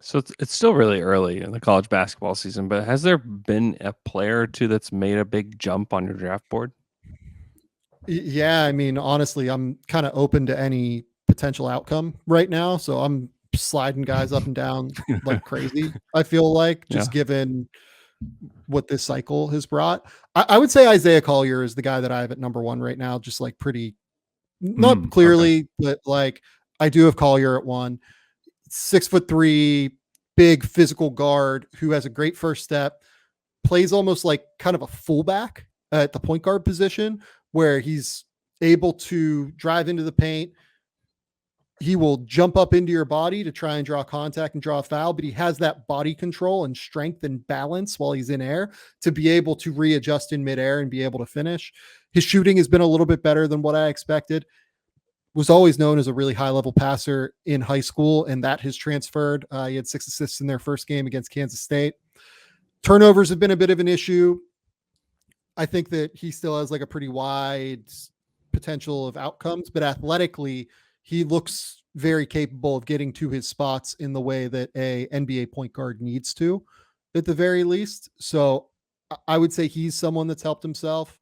So it's still really early in the college basketball season, but has there been a player or two that's made a big jump on your draft board? Yeah, I mean, honestly, I'm kind of open to any potential outcome right now. So I'm sliding guys up and down like crazy. I feel like Yeah. just given what this cycle has brought. I would say Isaiah Collier is the guy that I have at number one right now, just like pretty not Okay. clearly, but like I do have Collier at one. 6'3", big physical guard who has a great first step, plays almost like kind of a fullback at the point guard position where he's able to drive into the paint. He will jump up into your body to try and draw contact and draw a foul, but he has that body control and strength and balance while he's in air to be able to readjust in midair and be able to finish. His shooting has been a little bit better than what I expected. Was always known as a really high level passer in high school, and that has transferred. He had 6 assists in their first game against Kansas State. Turnovers have been a bit of an issue. I think that he still has like a pretty wide potential of outcomes, but athletically, he looks very capable of getting to his spots in the way that a NBA point guard needs to, at the very least. So I would say he's someone that's helped himself.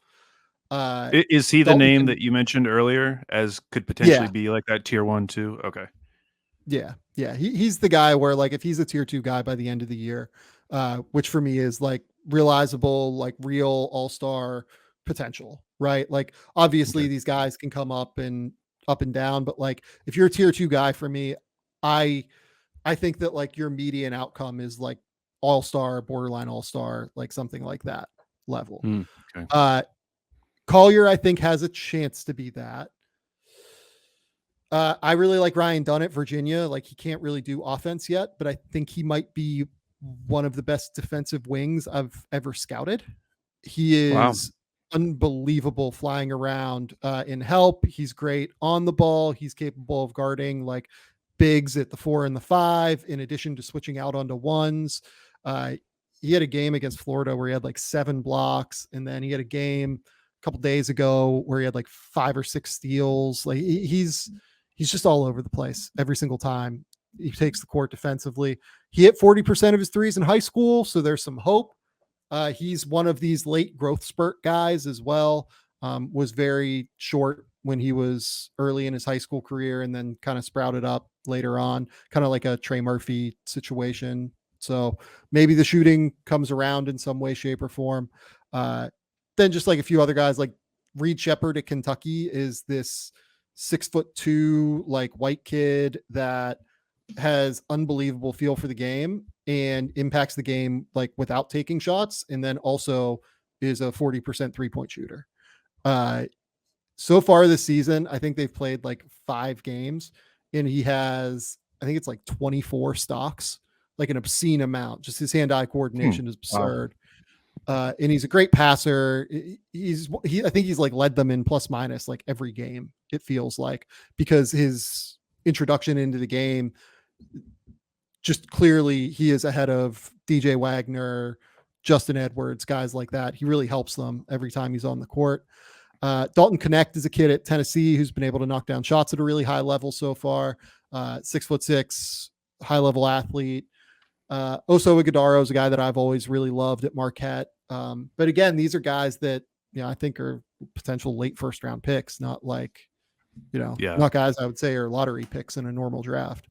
Is he the Dalton name can, that you mentioned earlier as could potentially yeah, be like that tier 1, 2? Okay. yeah. He's the guy where like if he's a tier 2 guy by the end of the year, which for me is like realizable, like real all-star potential, right? Like Okay. obviously these guys can come up and down, but like if you're a tier 2 guy for me, I I think that like your median outcome is like all-star, borderline all-star, like something like that level. Okay. Uh Collier, I think, has a chance to be that. I really like Ryan Dunn at Virginia. Like he can't really do offense yet, but I think he might be one of the best defensive wings I've ever scouted. He Wow. is unbelievable flying around in help. He's great on the ball. He's capable of guarding like bigs at the 4 and the 5, in addition to switching out onto ones. Uh, he had a game against Florida where he had like 7 blocks, and then he had a game a couple days ago where he had like 5 or 6 steals. Like he's just all over the place every single time he takes the court defensively. He hit 40% of his threes in high school, so there's some hope. He's one of these late growth spurt guys as well. Was very short when he was early in his high school career and then kind of sprouted up later on, kind of like a Trey Murphy situation. So maybe the shooting comes around in some way, shape, or form. Uh, then just like a few other guys, like Reed Shepard at Kentucky is this 6'2" like white kid that has unbelievable feel for the game and impacts the game like without taking shots, and then also is a 40% 3-point shooter. Uh, so far this season, I think they've played like 5 games, and he has, I think it's like 24 stocks, like an obscene amount. Just his hand-eye Hmm. coordination is Wow. absurd. And he's a great passer. I think he's like led them in plus minus like every game. It feels like, because his introduction into the game, just clearly he is ahead of DJ Wagner, Justin Edwards, guys like that. He really helps them every time he's on the court. Dalton Connect is a kid at Tennessee who's been able to knock down shots at a really high level so far. 6'6", high level athlete. Oso Iguodaro is a guy that I've always really loved at Marquette. But again, these are guys that, I think are potential late first round picks, not like, Yeah. not guys I would say are lottery picks in a normal draft.